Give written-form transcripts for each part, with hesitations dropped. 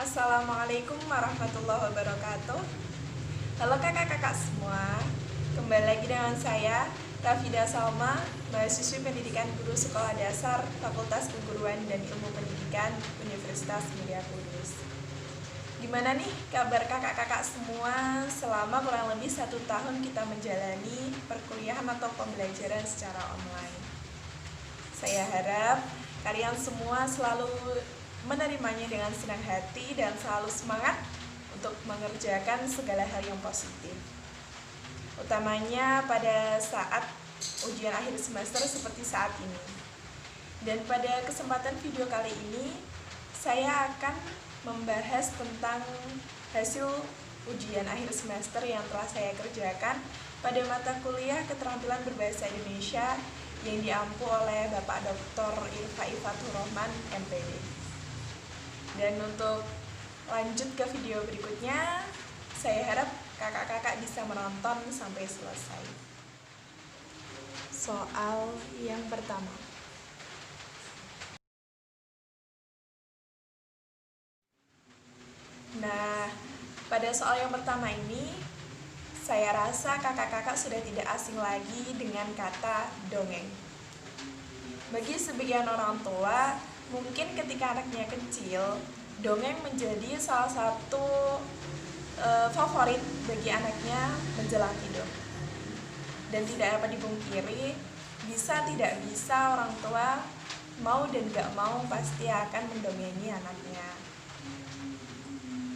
Assalamualaikum warahmatullahi wabarakatuh. Halo kakak-kakak semua, kembali lagi dengan saya Rafida Salma, mahasiswi pendidikan guru sekolah dasar Fakultas Keguruan dan Ilmu Pendidikan Universitas Mulia Kudus. Gimana nih kabar kakak-kakak semua selama kurang lebih 1 tahun kita menjalani perkuliahan atau pembelajaran secara online? Saya harap kalian semua selalu menerimanya dengan senang hati dan selalu semangat untuk mengerjakan segala hal yang positif. Utamanya pada saat ujian akhir semester seperti saat ini. Dan pada kesempatan video kali ini, saya akan membahas tentang hasil ujian akhir semester yang telah saya kerjakan pada mata kuliah keterampilan berbahasa Indonesia yang diampu oleh Bapak Dr. Irfai Fathur Rahman, MPD. Dan untuk lanjut ke video berikutnya, saya harap kakak-kakak bisa menonton sampai selesai. Soal yang pertama. Nah, pada soal yang pertama ini, saya rasa kakak-kakak sudah tidak asing lagi dengan kata dongeng. Bagi sebagian orang tua, mungkin ketika anaknya kecil, dongeng menjadi salah satu favorit bagi anaknya menjelang tidur. Dan tidak dapat dipungkiri, bisa tidak bisa orang tua mau dan gak mau pasti akan mendongengi anaknya.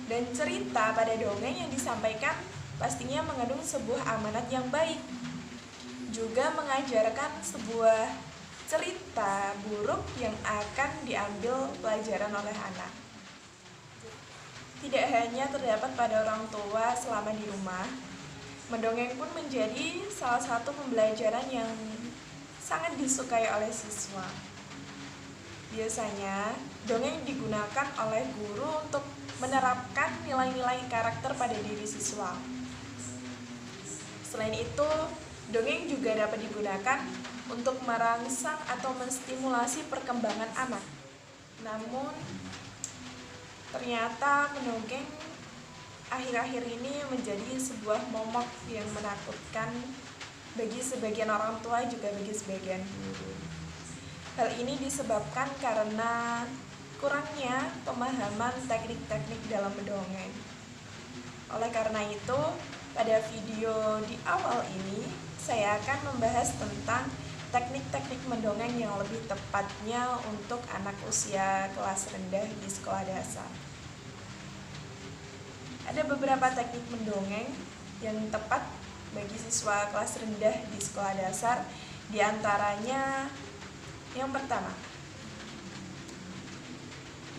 Dan cerita pada dongeng yang disampaikan pastinya mengandung sebuah amanat yang baik, juga mengajarkan sebuah cerita buruk yang akan diambil pelajaran oleh anak. Tidak hanya terdapat pada orang tua selama di rumah, mendongeng pun menjadi salah satu pembelajaran yang sangat disukai oleh siswa. Biasanya, dongeng digunakan oleh guru untuk menerapkan nilai-nilai karakter pada diri siswa. Selain itu, dongeng juga dapat digunakan untuk merangsang atau menstimulasi perkembangan anak. Namun, ternyata mendongeng akhir-akhir ini menjadi sebuah momok yang menakutkan bagi sebagian orang tua juga bagi sebagian guru. Hal ini disebabkan karena kurangnya pemahaman teknik-teknik dalam mendongeng. Oleh karena itu, pada video di awal ini, saya akan membahas tentang teknik-teknik mendongeng yang lebih tepatnya untuk anak usia kelas rendah di sekolah dasar. Ada beberapa teknik mendongeng yang tepat bagi siswa kelas rendah di sekolah dasar, di antaranya yang pertama,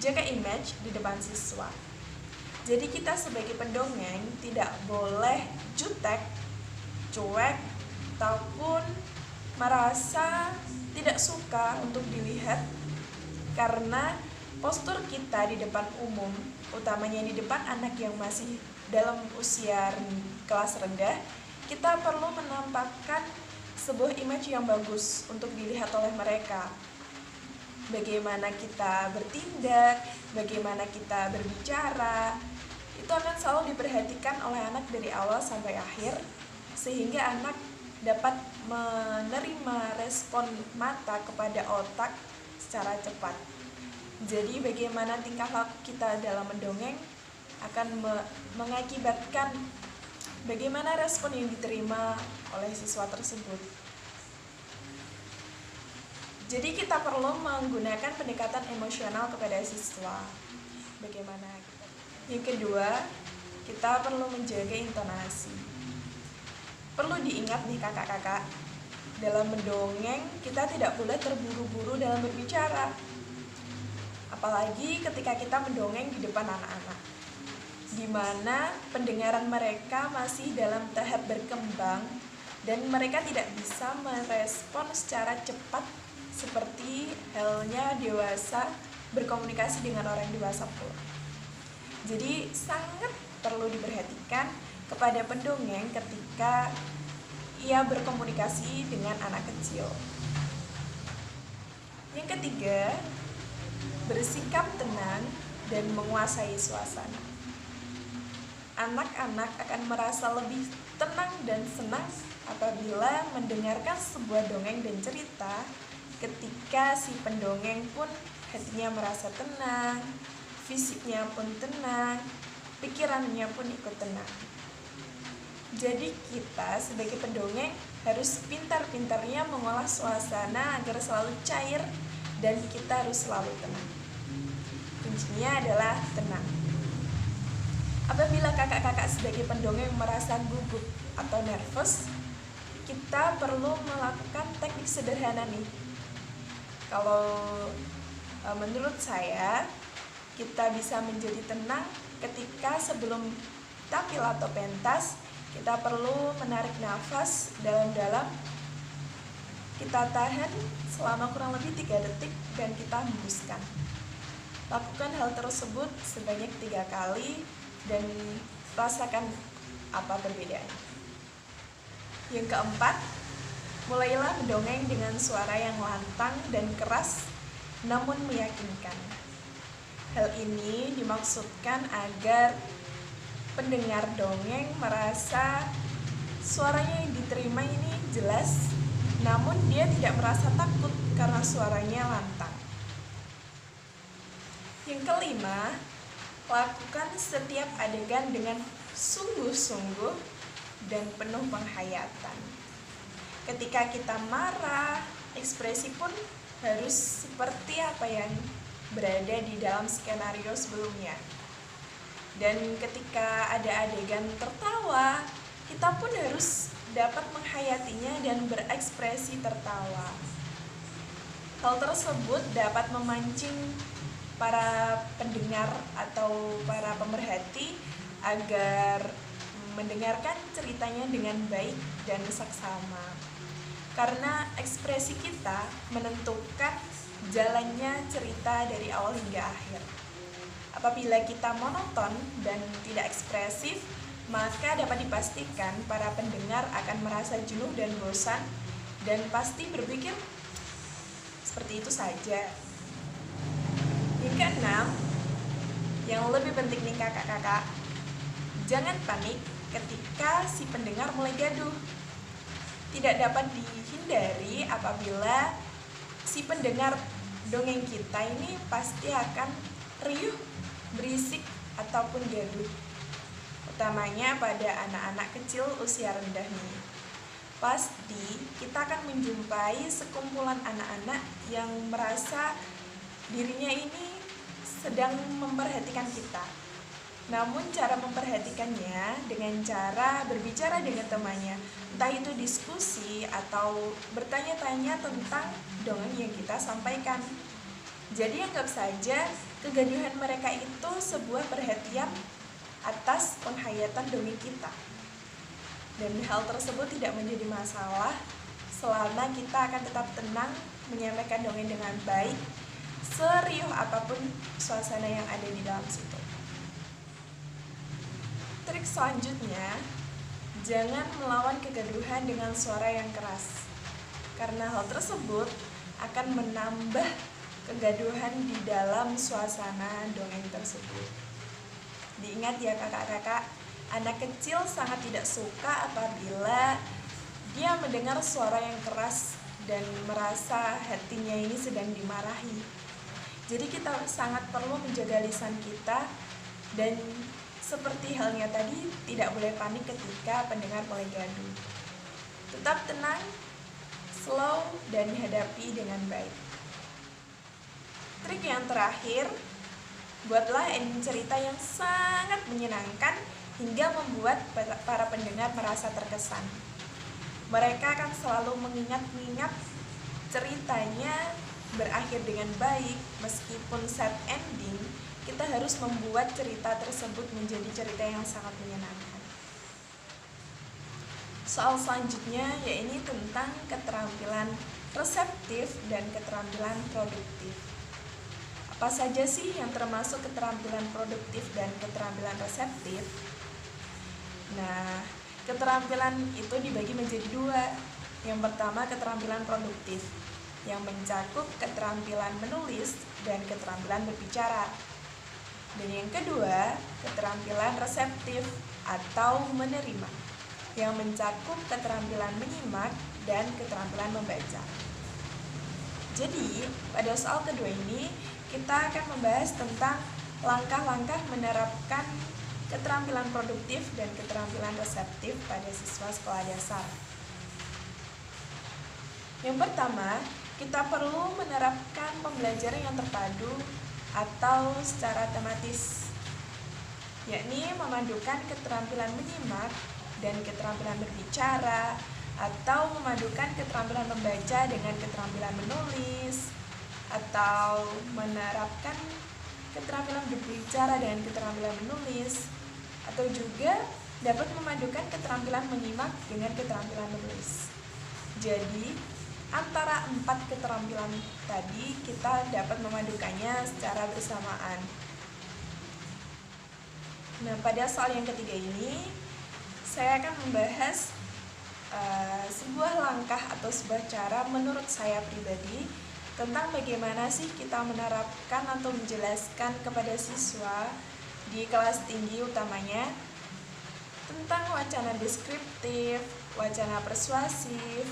jaga image di depan siswa. Jadi kita sebagai pendongeng tidak boleh jutek, cuek, ataupun merasa tidak suka untuk dilihat, karena postur kita di depan umum, utamanya di depan anak yang masih dalam usia kelas rendah, kita perlu menampakkan sebuah image yang bagus untuk dilihat oleh mereka. Bagaimana kita bertindak, bagaimana kita berbicara, itu akan selalu diperhatikan oleh anak dari awal sampai akhir, sehingga anak dapat menerima respon mata kepada otak secara cepat. Jadi bagaimana tingkah laku kita dalam mendongeng akan mengakibatkan bagaimana respon yang diterima oleh siswa tersebut. Jadi kita perlu menggunakan pendekatan emosional kepada siswa. Bagaimana kita? Yang kedua, kita perlu menjaga intonasi. Perlu diingat nih kakak-kakak, dalam mendongeng kita tidak boleh terburu-buru dalam berbicara. Apalagi ketika kita mendongeng di depan anak-anak, di mana pendengaran mereka masih dalam tahap berkembang dan mereka tidak bisa merespon secara cepat seperti halnya dewasa berkomunikasi dengan orang dewasa pula. Jadi sangat perlu diperhatikan kepada pendongeng ketika ia berkomunikasi dengan anak kecil. Yang ketiga, bersikap tenang dan menguasai suasana. Anak-anak akan merasa lebih tenang dan senang apabila mendengarkan sebuah dongeng dan cerita, ketika si pendongeng pun hatinya merasa tenang, fisiknya pun tenang, pikirannya pun ikut tenang. Jadi kita sebagai pendongeng harus pintar-pintarnya mengolah suasana agar selalu cair dan kita harus selalu tenang. Kuncinya adalah tenang. Apabila kakak-kakak sebagai pendongeng merasa gugup atau nervous, kita perlu melakukan teknik sederhana nih. Kalau menurut saya, kita bisa menjadi tenang ketika sebelum tampil atau pentas, kita perlu menarik nafas dalam-dalam. Kita tahan selama kurang lebih 3 detik dan kita hembuskan. Lakukan hal tersebut sebanyak 3 kali dan rasakan apa perbedaannya. Yang keempat, mulailah mendongeng dengan suara yang lantang dan keras namun meyakinkan. Hal ini dimaksudkan agar pendengar dongeng merasa suaranya yang diterima ini jelas, namun dia tidak merasa takut karena suaranya lantang. Yang kelima, lakukan setiap adegan dengan sungguh-sungguh dan penuh penghayatan. Ketika kita marah, ekspresi pun harus seperti apa yang berada di dalam skenario sebelumnya. Dan ketika ada adegan tertawa, kita pun harus dapat menghayatinya dan berekspresi tertawa. Hal tersebut dapat memancing para pendengar atau para pemerhati agar mendengarkan ceritanya dengan baik dan seksama. Karena ekspresi kita menentukan jalannya cerita dari awal hingga akhir. Apabila kita monoton dan tidak ekspresif, maka dapat dipastikan para pendengar akan merasa jenuh dan bosan dan pasti berpikir seperti itu saja. Yang keenam, yang lebih penting nih kakak-kakak, jangan panik ketika si pendengar mulai gaduh. Tidak dapat dihindari apabila si pendengar dongeng kita ini pasti akan riuh, berisik, ataupun gaduh. Utamanya pada anak-anak kecil usia rendah nih. Pasti kita akan menjumpai sekumpulan anak-anak yang merasa dirinya ini sedang memperhatikan kita. Namun cara memperhatikannya dengan cara berbicara dengan temannya, entah itu diskusi atau bertanya-tanya tentang dongeng yang kita sampaikan. Jadi anggap saja kegaduhan mereka itu sebuah perhatian atas penghayatan dongeng kita. Dan hal tersebut tidak menjadi masalah selama kita akan tetap tenang menyampaikan dongeng dengan baik, seriuh apapun suasana yang ada di dalam situ. Trik selanjutnya, jangan melawan kegaduhan dengan suara yang keras, karena hal tersebut akan menambah kegaduhan di dalam suasana dongeng tersebut. Diingat ya kakak-kakak, anak kecil sangat tidak suka apabila dia mendengar suara yang keras dan merasa hatinya ini sedang dimarahi. Jadi kita sangat perlu menjaga lisan kita dan seperti halnya tadi, tidak boleh panik ketika pendengar mulai gaduh. Tetap tenang, slow, dan hadapi dengan baik. Trik yang terakhir, buatlah ending cerita yang sangat menyenangkan hingga membuat para pendengar merasa terkesan. Mereka akan selalu mengingat-ingat ceritanya berakhir dengan baik, meskipun sad ending. Kita harus membuat cerita tersebut menjadi cerita yang sangat menyenangkan. Soal selanjutnya yaitu tentang keterampilan reseptif dan keterampilan produktif. Apa saja sih yang termasuk keterampilan produktif dan keterampilan reseptif? Nah, keterampilan itu dibagi menjadi 2. Yang pertama keterampilan produktif, yang mencakup keterampilan menulis dan keterampilan berbicara. Dan yang kedua, keterampilan reseptif atau menerima, yang mencakup keterampilan menyimak dan keterampilan membaca. Jadi, pada soal kedua ini, kita akan membahas tentang langkah-langkah menerapkan keterampilan produktif dan keterampilan reseptif pada siswa sekolah dasar. Yang pertama, kita perlu menerapkan pembelajaran yang terpadu atau secara tematis, yakni memadukan keterampilan menyimak dan keterampilan berbicara, atau memadukan keterampilan membaca dengan keterampilan menulis, atau menerapkan keterampilan berbicara dengan keterampilan menulis, atau juga dapat memadukan keterampilan menyimak dengan keterampilan menulis. Jadi, antara 4 keterampilan tadi kita dapat memadukannya secara bersamaan. Nah, pada soal yang ketiga ini, saya akan membahas sebuah langkah atau sebuah cara menurut saya pribadi tentang bagaimana sih kita menerapkan atau menjelaskan kepada siswa di kelas tinggi utamanya tentang wacana deskriptif, wacana persuasif,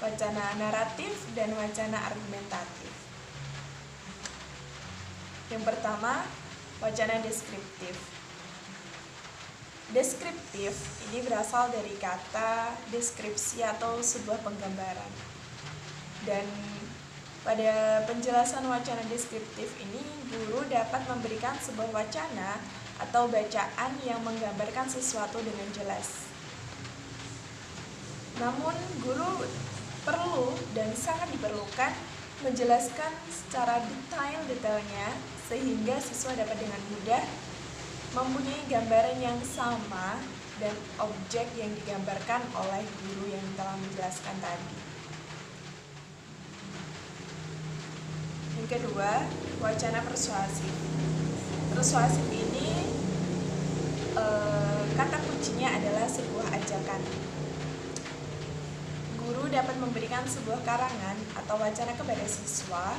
wacana naratif, dan wacana argumentatif. Yang pertama, wacana deskriptif. Deskriptif ini berasal dari kata deskripsi atau sebuah penggambaran. Dan pada penjelasan wacana deskriptif ini, guru dapat memberikan sebuah wacana atau bacaan yang menggambarkan sesuatu dengan jelas. Namun, guru perlu dan sangat diperlukan menjelaskan secara detailnya sehingga siswa dapat dengan mudah mempunyai gambaran yang sama dan objek yang digambarkan oleh guru yang telah menjelaskan tadi. Yang kedua, wacana persuasif. Persuasif ini kata kuncinya adalah sebuah ajakan. Guru dapat memberikan sebuah karangan atau wacana kepada siswa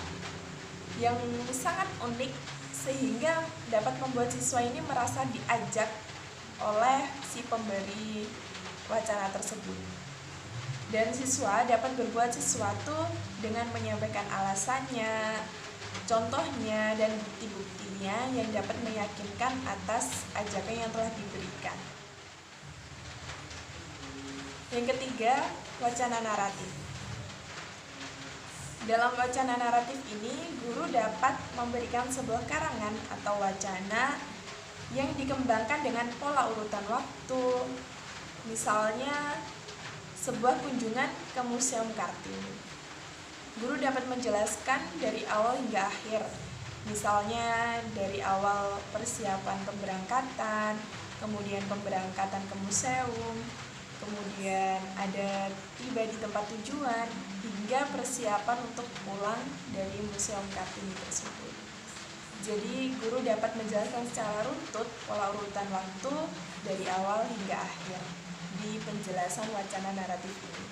yang sangat unik sehingga dapat membuat siswa ini merasa diajak oleh si pemberi wacana tersebut. Dan siswa dapat berbuat sesuatu dengan menyampaikan alasannya, contohnya, dan bukti-buktinya yang dapat meyakinkan atas ajakan yang telah diberikan. Yang ketiga, wacana naratif. Dalam wacana naratif ini, guru dapat memberikan sebuah karangan atau wacana yang dikembangkan dengan pola urutan waktu. Misalnya, sebuah kunjungan ke Museum Kartini. Guru dapat menjelaskan dari awal hingga akhir. Misalnya, dari awal persiapan pemberangkatan, kemudian pemberangkatan ke museum, kemudian ada tiba di tempat tujuan, hingga persiapan untuk pulang dari Museum Kartini tersebut. Jadi, guru dapat menjelaskan secara runtut pola urutan waktu dari awal hingga akhir di penjelasan wacana naratif ini.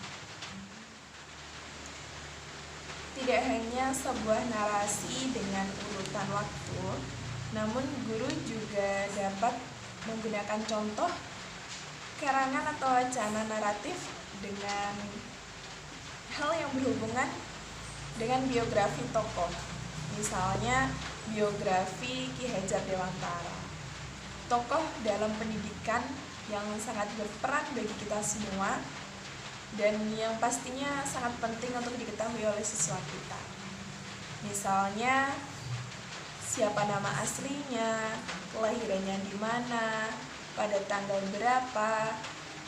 Tidak hanya sebuah narasi dengan urutan waktu, namun guru juga dapat menggunakan contoh karangan atau wacana naratif dengan hal yang berhubungan dengan biografi tokoh. Misalnya biografi Ki Hajar Dewantara, tokoh dalam pendidikan yang sangat berperan bagi kita semua dan yang pastinya sangat penting untuk diketahui oleh siswa kita. Misalnya siapa nama aslinya, kelahirannya di mana, pada tanggal berapa,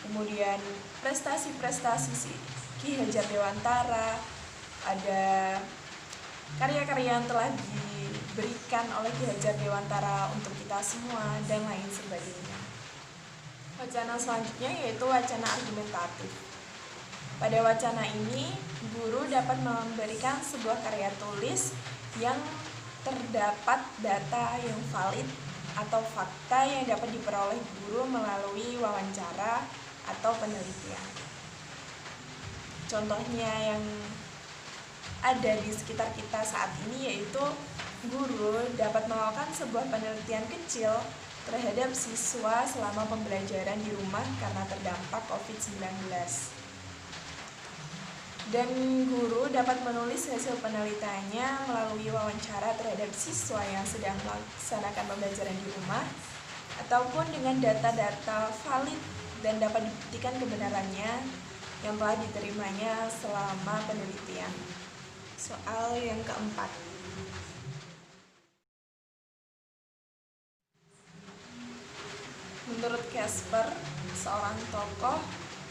kemudian prestasi-prestasi Ki Hajar Dewantara, ada karya-karya yang telah diberikan oleh Ki Hajar Dewantara untuk kita semua, dan lain sebagainya. Wacana selanjutnya yaitu wacana argumentatif. Pada wacana ini, guru dapat memberikan sebuah karya tulis yang terdapat data yang valid atau fakta yang dapat diperoleh guru melalui wawancara atau penelitian. Contohnya yang ada di sekitar kita saat ini yaitu guru dapat melakukan sebuah penelitian kecil terhadap siswa selama pembelajaran di rumah karena terdampak COVID-19. Dan guru dapat menulis hasil penelitiannya melalui wawancara terhadap siswa yang sedang melaksanakan pembelajaran di rumah, ataupun dengan data-data valid dan dapat dibuktikan kebenarannya yang telah diterimanya selama penelitian. Soal yang keempat. Menurut Casper, seorang tokoh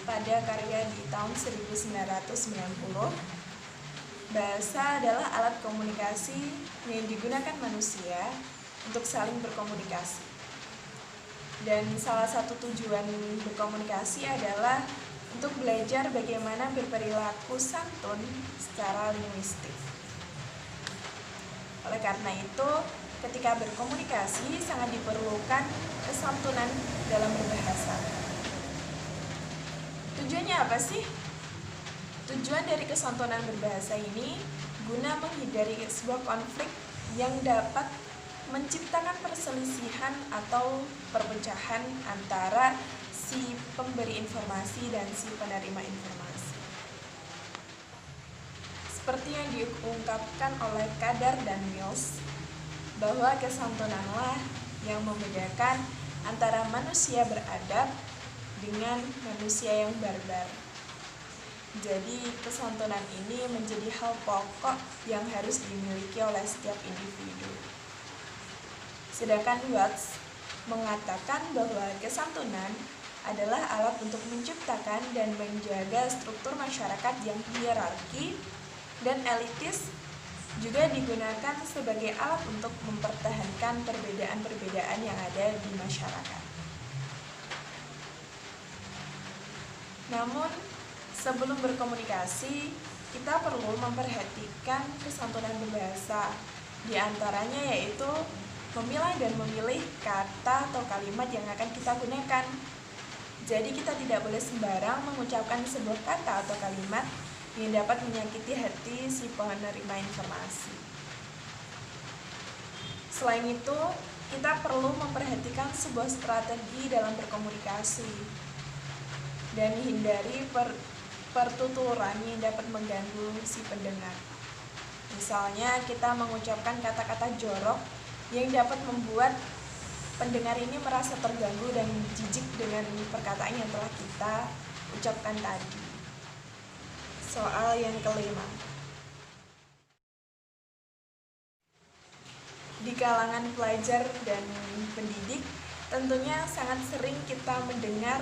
pada karya di tahun 1990, bahasa adalah alat komunikasi yang digunakan manusia untuk saling berkomunikasi. Dan salah satu tujuan berkomunikasi adalah untuk belajar bagaimana berperilaku santun secara linguistik. Oleh karena itu, ketika berkomunikasi sangat diperlukan kesantunan dalam berbahasa. Tujuannya apa sih? Tujuan dari kesantunan berbahasa ini guna menghindari sebuah konflik yang dapat menciptakan perselisihan atau perpecahan antara si pemberi informasi dan si penerima informasi. Seperti yang diungkapkan oleh Kadar dan Mills, bahwa kesantunanlah yang membedakan antara manusia beradab dengan manusia yang barbar. Jadi kesantunan ini menjadi hal pokok yang harus dimiliki oleh setiap individu. Sedangkan Watts mengatakan bahwa kesantunan adalah alat untuk menciptakan dan menjaga struktur masyarakat yang hierarki dan elitis, juga digunakan sebagai alat untuk mempertahankan perbedaan-perbedaan yang ada di masyarakat. Namun, sebelum berkomunikasi, kita perlu memperhatikan kesantunan berbahasa. Di antaranya yaitu memilah dan memilih kata atau kalimat yang akan kita gunakan. Jadi kita tidak boleh sembarang mengucapkan sebuah kata atau kalimat yang dapat menyakiti hati si penerima informasi. Selain itu, kita perlu memperhatikan sebuah strategi dalam berkomunikasi dan hindari pertuturan yang dapat mengganggu si pendengar. Misalnya, kita mengucapkan kata-kata jorok yang dapat membuat pendengar ini merasa terganggu dan jijik dengan perkataan yang telah kita ucapkan tadi. Soal yang kelima. Di kalangan pelajar dan pendidik, tentunya sangat sering kita mendengar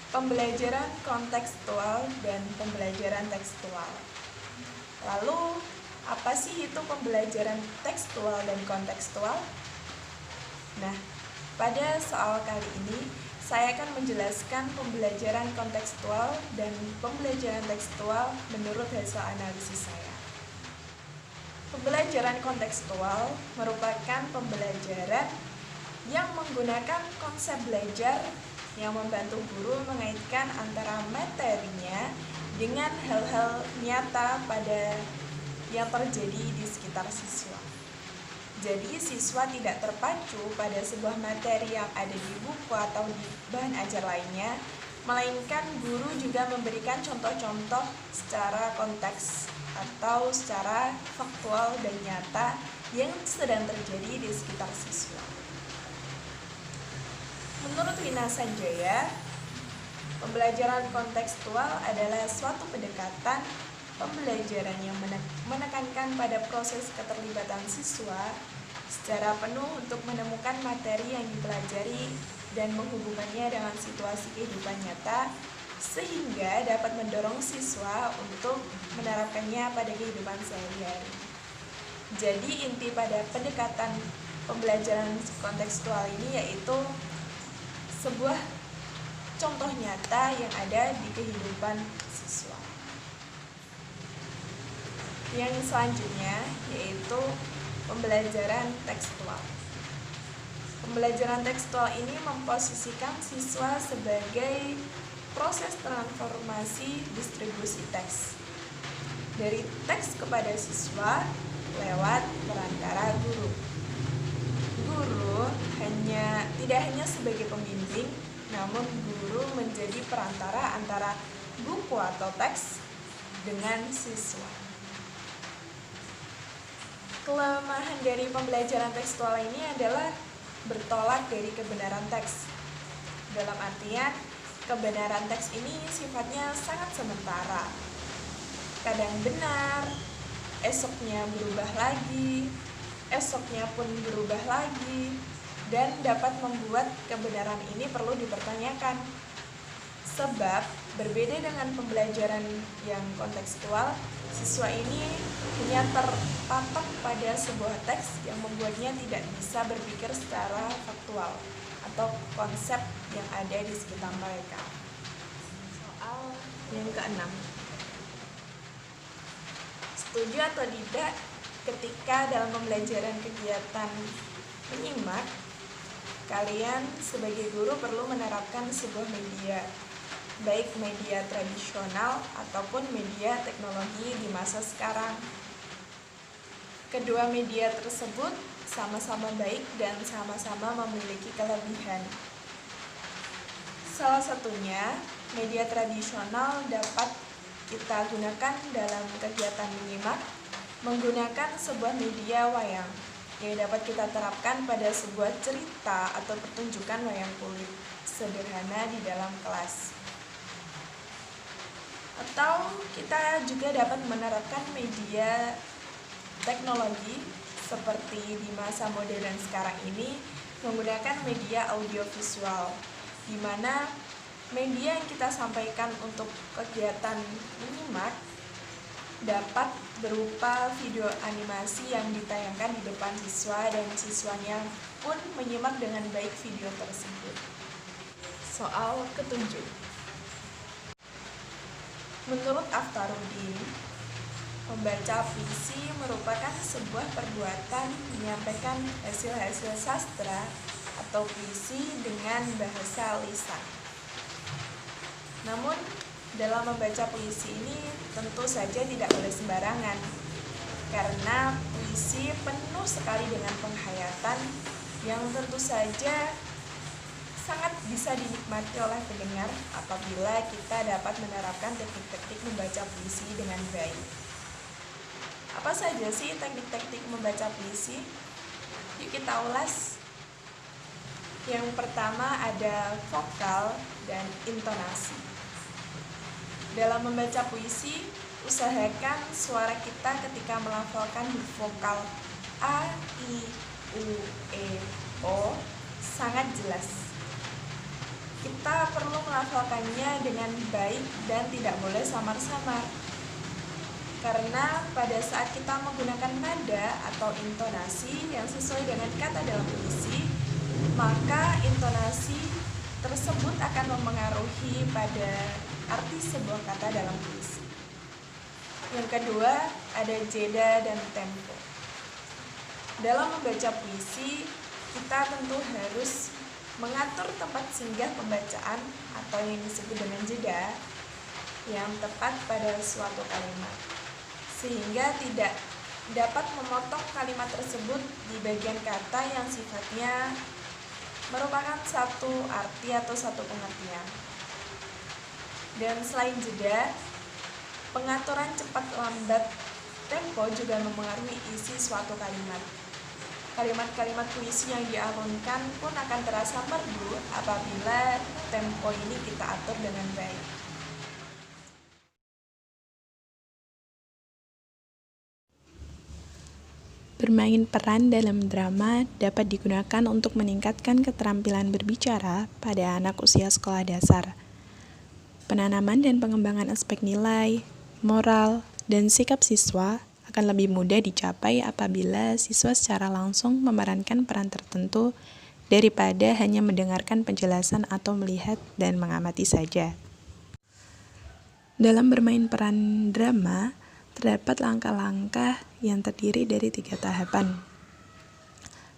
pembelajaran kontekstual dan pembelajaran tekstual. Lalu, apa sih itu pembelajaran tekstual dan kontekstual? Nah, pada soal kali ini, saya akan menjelaskan pembelajaran kontekstual dan pembelajaran tekstual menurut hasil analisis saya. Pembelajaran kontekstual merupakan pembelajaran yang menggunakan konsep belajar yang membantu guru mengaitkan antara materinya dengan hal-hal nyata pada yang terjadi di sekitar siswa. Jadi siswa tidak terpacu pada sebuah materi yang ada di buku atau di bahan ajar lainnya, melainkan guru juga memberikan contoh-contoh secara konteks atau secara faktual dan nyata yang sedang terjadi di sekitar siswa. Menurut Wina Sanjaya, pembelajaran kontekstual adalah suatu pendekatan pembelajaran yang menekankan pada proses keterlibatan siswa secara penuh untuk menemukan materi yang dipelajari dan menghubungkannya dengan situasi kehidupan nyata sehingga dapat mendorong siswa untuk menerapkannya pada kehidupan sehari-hari. Jadi inti pada pendekatan pembelajaran kontekstual ini yaitu sebuah contoh nyata yang ada di kehidupan siswa. Yang selanjutnya yaitu pembelajaran tekstual. Pembelajaran tekstual ini memposisikan siswa sebagai proses transformasi distribusi teks. Dari teks kepada siswa lewat perantara guru. Guru tidak hanya sebagai pembimbing, namun guru menjadi perantara antara buku atau teks dengan siswa. Kelemahan dari pembelajaran tekstual ini adalah bertolak dari kebenaran teks. Dalam artian, kebenaran teks ini sifatnya sangat sementara. Kadang benar, esoknya berubah lagi, esoknya pun berubah lagi, dan dapat membuat kebenaran ini perlu dipertanyakan. Sebab, berbeda dengan pembelajaran yang kontekstual, siswa ini hanya terpatok pada sebuah teks yang membuatnya tidak bisa berpikir secara faktual atau konsep yang ada di sekitar mereka. Soal yang keenam. Setuju atau tidak ketika dalam pembelajaran kegiatan menyimak, kalian sebagai guru perlu menerapkan sebuah media, baik media tradisional ataupun media teknologi di masa sekarang. Kedua media tersebut sama-sama baik dan sama-sama memiliki kelebihan. Salah satunya, media tradisional dapat kita gunakan dalam kegiatan menyimak menggunakan sebuah media wayang yang dapat kita terapkan pada sebuah cerita atau pertunjukan wayang kulit sederhana di dalam kelas. Atau kita juga dapat menerapkan media teknologi seperti di masa modern sekarang ini menggunakan media audiovisual, di mana media yang kita sampaikan untuk kegiatan menyimak dapat berupa video animasi yang ditayangkan di depan siswa dan siswanya pun menyimak dengan baik video tersebut. Soal ketujuh. Menurut Aftaruddin, membaca puisi merupakan sebuah perbuatan menyampaikan hasil-hasil sastra atau puisi dengan bahasa lisan. Namun, dalam membaca puisi ini tentu saja tidak boleh sembarangan, karena puisi penuh sekali dengan penghayatan yang tentu saja sangat bisa dinikmati oleh pendengar apabila kita dapat menerapkan teknik-teknik membaca puisi dengan baik. Apa saja sih teknik-teknik membaca puisi? Yuk kita ulas. Yang pertama ada vokal dan intonasi. Dalam membaca puisi, usahakan suara kita ketika melafalkan huruf vokal A, I, U, E, O sangat jelas. Kita perlu melafalkannya dengan baik dan tidak boleh samar-samar. Karena pada saat kita menggunakan nada atau intonasi yang sesuai dengan kata dalam puisi, maka intonasi tersebut akan mempengaruhi pada arti sebuah kata dalam puisi. Yang kedua, ada jeda dan tempo. Dalam membaca puisi, kita tentu harus mengatur tempat singgah pembacaan atau yang disebut dengan jeda yang tepat pada suatu kalimat, sehingga tidak dapat memotong kalimat tersebut di bagian kata yang sifatnya merupakan satu arti atau satu pengertian. Dan selain jeda, pengaturan cepat lambat tempo juga mempengaruhi isi suatu kalimat. Kalimat-kalimat puisi yang dialunkan pun akan terasa merdu apabila tempo ini kita atur dengan baik. Bermain peran dalam drama dapat digunakan untuk meningkatkan keterampilan berbicara pada anak usia sekolah dasar. Penanaman dan pengembangan aspek nilai, moral, dan sikap siswa akan lebih mudah dicapai apabila siswa secara langsung memerankan peran tertentu daripada hanya mendengarkan penjelasan atau melihat dan mengamati saja. Dalam bermain peran drama, terdapat langkah-langkah yang terdiri dari 3 tahapan,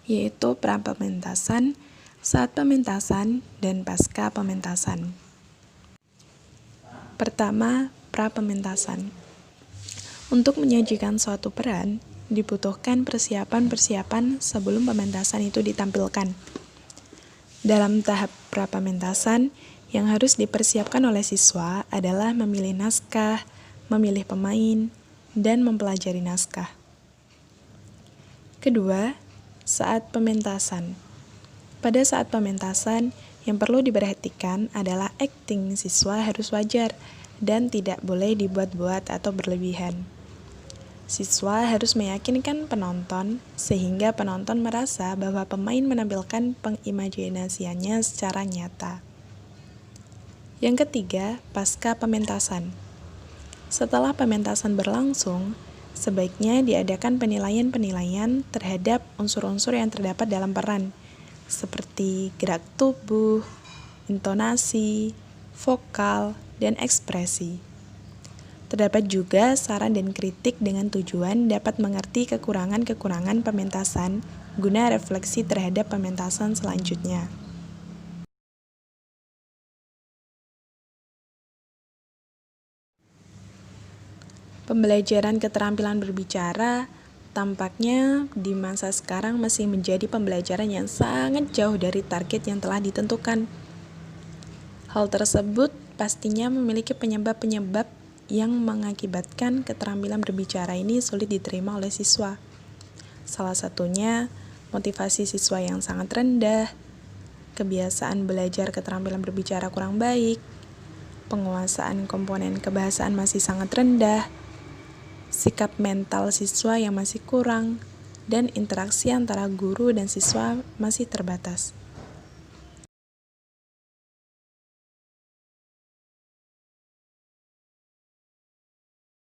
yaitu pra-pementasan, saat pementasan, dan pasca pementasan. Pertama, pra-pementasan. Untuk menyajikan suatu peran, dibutuhkan persiapan-persiapan sebelum pementasan itu ditampilkan. Dalam tahap pra-pementasan, yang harus dipersiapkan oleh siswa adalah memilih naskah, memilih pemain, dan mempelajari naskah. Kedua, saat pementasan. Pada saat pementasan, yang perlu diperhatikan adalah akting siswa harus wajar dan tidak boleh dibuat-buat atau berlebihan. Siswa harus meyakinkan penonton sehingga penonton merasa bahwa pemain menampilkan pengimajinasiannya secara nyata. Yang ketiga, pasca pementasan. Setelah pementasan berlangsung, sebaiknya diadakan penilaian-penilaian terhadap unsur-unsur yang terdapat dalam peran, seperti gerak tubuh, intonasi, vokal, dan ekspresi. Terdapat juga saran dan kritik dengan tujuan dapat mengerti kekurangan-kekurangan pementasan guna refleksi terhadap pementasan selanjutnya. Pembelajaran keterampilan berbicara tampaknya di masa sekarang masih menjadi pembelajaran yang sangat jauh dari target yang telah ditentukan. Hal tersebut pastinya memiliki penyebab-penyebab yang mengakibatkan keterampilan berbicara ini sulit diterima oleh siswa. Salah satunya, motivasi siswa yang sangat rendah, kebiasaan belajar keterampilan berbicara kurang baik, penguasaan komponen kebahasaan masih sangat rendah, sikap mental siswa yang masih kurang, dan interaksi antara guru dan siswa masih terbatas.